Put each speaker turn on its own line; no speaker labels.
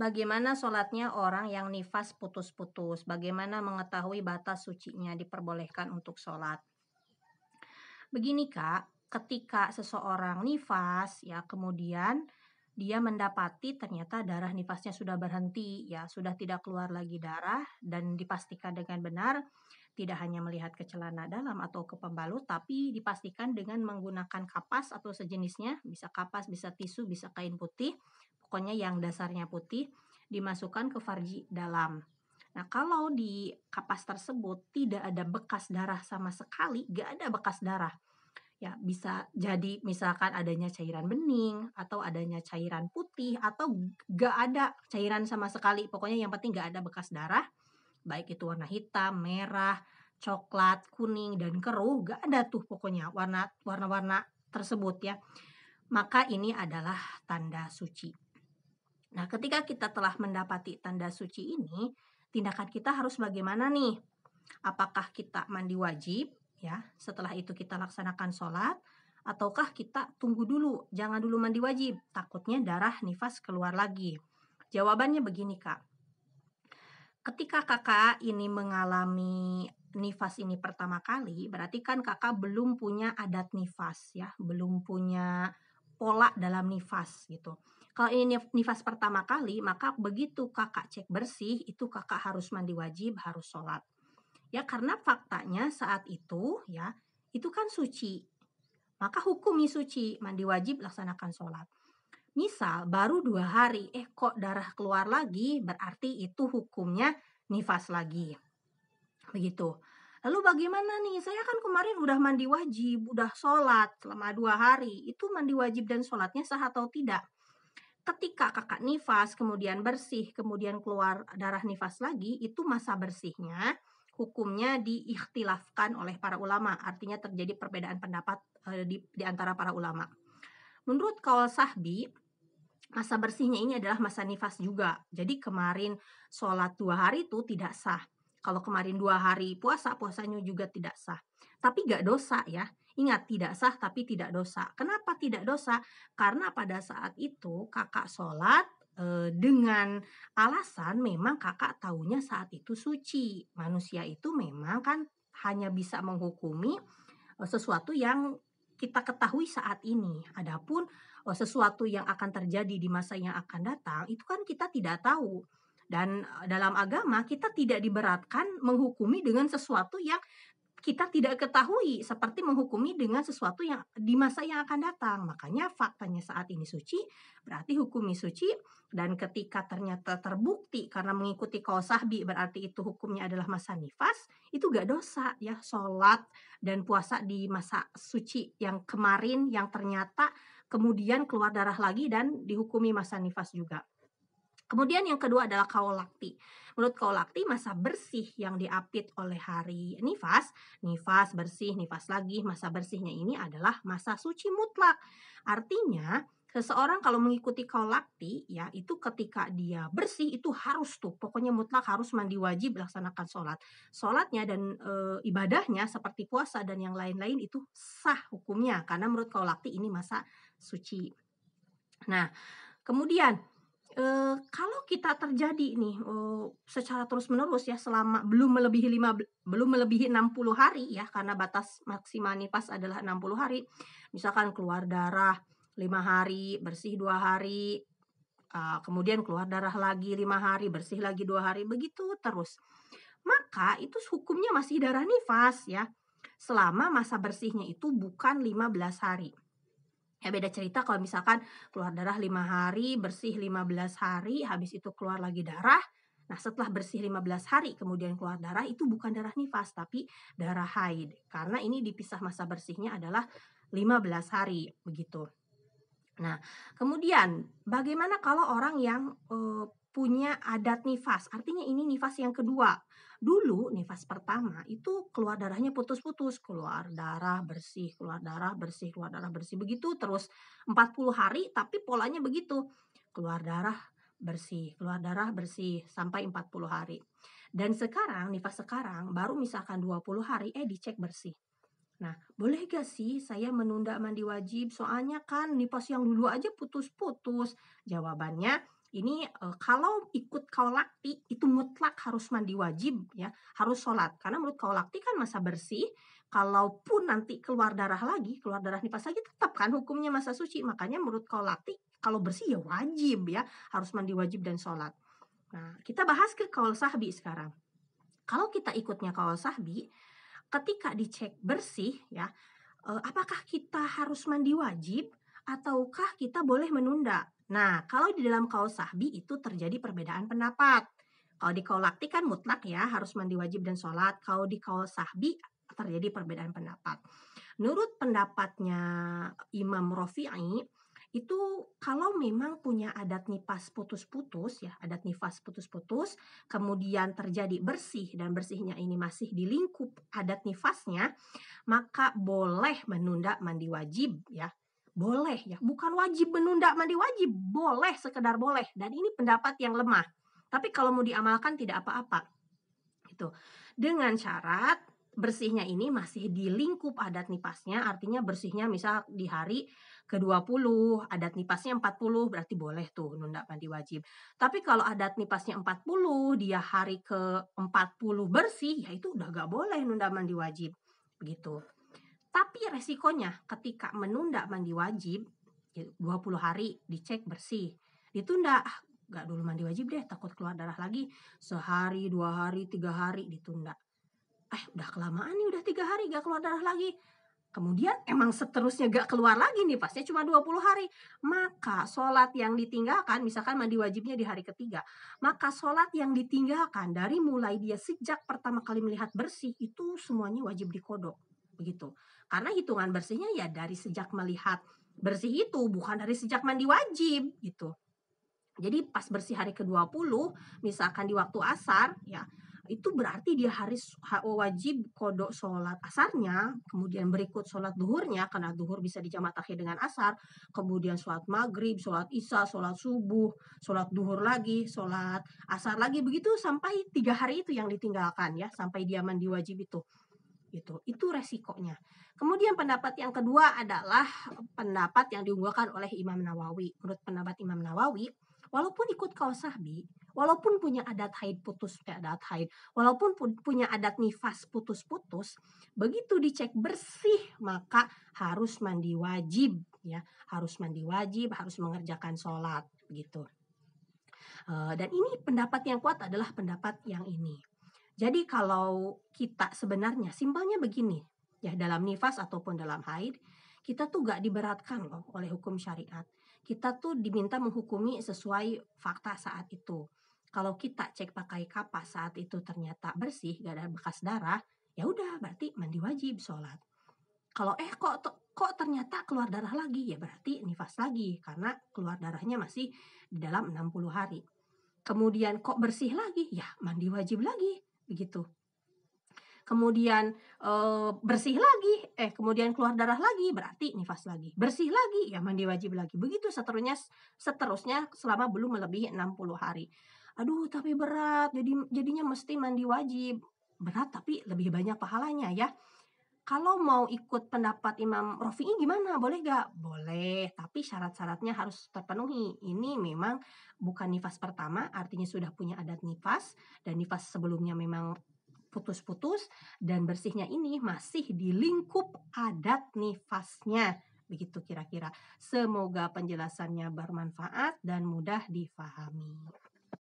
Bagaimana sholatnya orang yang nifas putus-putus? Bagaimana mengetahui batas sucinya diperbolehkan untuk sholat? Begini Kak, ketika seseorang nifas ya kemudian dia mendapati ternyata darah nifasnya sudah berhenti ya, sudah tidak keluar lagi darah dan dipastikan dengan benar tidak hanya melihat ke celana dalam atau ke pembalut tapi dipastikan dengan menggunakan kapas atau sejenisnya, bisa kapas, bisa tisu, bisa kain putih, pokoknya yang dasarnya putih dimasukkan ke farji dalam. Nah, kalau di kapas tersebut tidak ada bekas darah sama sekali, gak ada bekas darah. Ya, bisa jadi misalkan adanya cairan bening atau adanya cairan putih atau gak ada cairan sama sekali. Pokoknya yang penting gak ada bekas darah, baik itu warna hitam, merah, coklat, kuning, dan keruh, gak ada tuh pokoknya warna-warna tersebut ya. Maka ini adalah tanda suci. Nah, ketika kita telah mendapati tanda suci ini, tindakan kita harus bagaimana nih? Apakah kita mandi wajib ya, setelah itu kita laksanakan sholat, ataukah kita tunggu dulu, jangan dulu mandi wajib, takutnya darah nifas keluar lagi. Jawabannya begini Kak, ketika Kakak ini mengalami nifas ini pertama kali, berarti kan Kakak belum punya adat nifas ya, belum punya pola dalam nifas gitu. Kalau ini nifas pertama kali, maka begitu Kakak cek bersih, itu Kakak harus mandi wajib, harus sholat. Ya karena faktanya saat itu ya, itu kan suci. Maka hukumi suci, mandi wajib laksanakan sholat. Misal baru 2 hari, kok darah keluar lagi, berarti itu hukumnya nifas lagi. Begitu. Lalu bagaimana nih? Saya kan kemarin udah mandi wajib, udah sholat selama 2 hari. Itu mandi wajib dan sholatnya sah atau tidak? Ketika kakak nifas, kemudian bersih, kemudian keluar darah nifas lagi, itu masa bersihnya hukumnya diikhtilafkan oleh para ulama. Artinya terjadi perbedaan pendapat di antara para ulama. Menurut kaul sahbi, masa bersihnya ini adalah masa nifas juga. Jadi kemarin sholat 2 hari itu tidak sah. Kalau kemarin 2 hari puasa, puasanya juga tidak sah. Tapi gak dosa ya. Ingat, tidak sah tapi tidak dosa. Kenapa tidak dosa? Karena pada saat itu kakak sholat dengan alasan memang kakak taunya saat itu suci. Manusia itu memang kan hanya bisa menghukumi sesuatu yang kita ketahui saat ini. Adapun sesuatu yang akan terjadi di masa yang akan datang itu kan kita tidak tahu. Dan dalam agama kita tidak diberatkan menghukumi dengan sesuatu yang kita tidak ketahui, seperti menghukumi dengan sesuatu yang di masa yang akan datang. Makanya faktanya saat ini suci, berarti hukumi suci, dan ketika ternyata terbukti karena mengikuti qaul sahbi berarti itu hukumnya adalah masa nifas, itu gak dosa ya sholat dan puasa di masa suci yang kemarin yang ternyata kemudian keluar darah lagi dan dihukumi masa nifas juga. Kemudian yang kedua adalah qaul lakti. Menurut qaul lakti masa bersih yang diapit oleh hari nifas bersih, nifas lagi, masa bersihnya ini adalah masa suci mutlak. Artinya seseorang kalau mengikuti qaul lakti ya itu ketika dia bersih itu harus tuh pokoknya mutlak harus mandi wajib laksanakan sholat. Sholatnya dan ibadahnya seperti puasa dan yang lain-lain itu sah hukumnya karena menurut qaul lakti ini masa suci. Nah, kemudian kalau kita terjadi nih, secara terus-menerus ya selama belum melebihi 60 hari ya, karena batas maksimal nifas adalah 60 hari. Misalkan keluar darah 5 hari, bersih 2 hari, kemudian keluar darah lagi 5 hari, bersih lagi 2 hari, begitu terus. Maka itu hukumnya masih darah nifas ya, selama masa bersihnya itu bukan 15 hari. Ya beda cerita kalau misalkan keluar darah 5 hari, bersih 15 hari, habis itu keluar lagi darah. Nah, setelah bersih 15 hari kemudian keluar darah itu bukan darah nifas tapi darah haid. Karena ini dipisah masa bersihnya adalah 15 hari begitu. Nah, kemudian bagaimana kalau orang yang punya adat nifas? Artinya ini nifas yang kedua. Dulu nifas pertama itu keluar darahnya putus-putus, keluar darah bersih, keluar darah bersih, keluar darah bersih begitu terus 40 hari tapi polanya begitu. Keluar darah bersih, keluar darah bersih sampai 40 hari. Dan sekarang nifas sekarang baru misalkan 20 hari dicek bersih. Nah, boleh gak sih saya menunda mandi wajib? Soalnya kan nifas yang dulu aja putus-putus. Jawabannya Ini kalau ikut kaulakti itu mutlak harus mandi wajib ya, harus sholat. Karena menurut kaulakti kan masa bersih, kalaupun nanti keluar darah lagi, keluar darah nifas lagi tetap kan hukumnya masa suci. Makanya menurut kaulakti kalau bersih ya wajib ya, harus mandi wajib dan sholat. Nah, kita bahas ke kaul sahbi sekarang. Kalau kita ikutnya kaul sahbi, ketika dicek bersih ya, apakah kita harus mandi wajib ataukah kita boleh menunda? Nah, kalau di dalam kaul sahbi itu terjadi perbedaan pendapat. Kalau di kaul lakti kan mutlak ya, harus mandi wajib dan sholat. Kalau di kaul sahbi terjadi perbedaan pendapat. Menurut pendapatnya Imam Rafi'i, itu kalau memang punya adat nifas putus-putus ya, adat nifas putus-putus, kemudian terjadi bersih dan bersihnya ini masih di lingkup adat nifasnya, maka boleh menunda mandi wajib ya. Boleh ya, bukan wajib menunda mandi wajib, boleh, sekedar boleh. Dan ini pendapat yang lemah. Tapi kalau mau diamalkan tidak apa-apa. Gitu. Dengan syarat bersihnya ini masih di lingkup adat nipasnya, artinya bersihnya misal di hari ke-20, adat nipasnya 40, berarti boleh tuh nunda mandi wajib. Tapi kalau adat nipasnya 40, dia hari ke-40 bersih, ya itu udah gak boleh nunda mandi wajib. Begitu. Tapi resikonya ketika menunda mandi wajib, 20 hari dicek bersih, ditunda, gak dulu mandi wajib deh, takut keluar darah lagi, sehari, 2 hari, 3 hari ditunda. Udah kelamaan nih, udah 3 hari gak keluar darah lagi. Kemudian emang seterusnya gak keluar lagi nih, pasnya cuma 20 hari. Maka sholat yang ditinggalkan, misalkan mandi wajibnya di hari ketiga, maka sholat yang ditinggalkan dari mulai dia sejak pertama kali melihat bersih, itu semuanya wajib dikodok. Begitu. Karena hitungan bersihnya ya dari sejak melihat bersih itu, bukan dari sejak mandi wajib gitu. Jadi pas bersih hari ke-20, misalkan di waktu asar, ya itu berarti dia harus wajib kodok sholat asarnya, kemudian berikut sholat duhurnya, karena duhur bisa dijamak takhir dengan asar, kemudian sholat maghrib, sholat isya, sholat subuh, sholat duhur lagi, sholat asar lagi, begitu sampai 3 hari itu yang ditinggalkan ya, sampai dia mandi wajib itu. Itu resikonya. Kemudian pendapat yang kedua adalah pendapat yang diunggulkan oleh Imam Nawawi. Menurut pendapat Imam Nawawi, walaupun ikut kaul sahbi, walaupun punya adat haid walaupun punya adat nifas putus-putus, begitu dicek bersih maka harus mandi wajib ya, harus mandi wajib, harus mengerjakan sholat gitu. Dan ini pendapat yang kuat adalah pendapat yang ini. Jadi kalau kita sebenarnya simpelnya begini, ya dalam nifas ataupun dalam haid, kita tuh gak diberatkan loh oleh hukum syariat. Kita tuh diminta menghukumi sesuai fakta saat itu. Kalau kita cek pakai kapas saat itu ternyata bersih, gak ada bekas darah, ya udah berarti mandi wajib sholat. Kalau kok ternyata keluar darah lagi, ya berarti nifas lagi karena keluar darahnya masih di dalam 60 hari. Kemudian kok bersih lagi, ya mandi wajib lagi. Begitu. Kemudian bersih lagi, kemudian keluar darah lagi, berarti nifas lagi. Bersih lagi, ya mandi wajib lagi. Begitu seterusnya selama belum melebihi 60 hari. Aduh, tapi berat, jadinya mesti mandi wajib. Berat tapi lebih banyak pahalanya ya. Kalau mau ikut pendapat Imam Rafi'i gimana? Boleh gak? Boleh, tapi syarat-syaratnya harus terpenuhi. Ini memang bukan nifas pertama, artinya sudah punya adat nifas, dan nifas sebelumnya memang putus-putus, dan bersihnya ini masih di lingkup adat nifasnya. Begitu kira-kira. Semoga penjelasannya bermanfaat dan mudah difahami.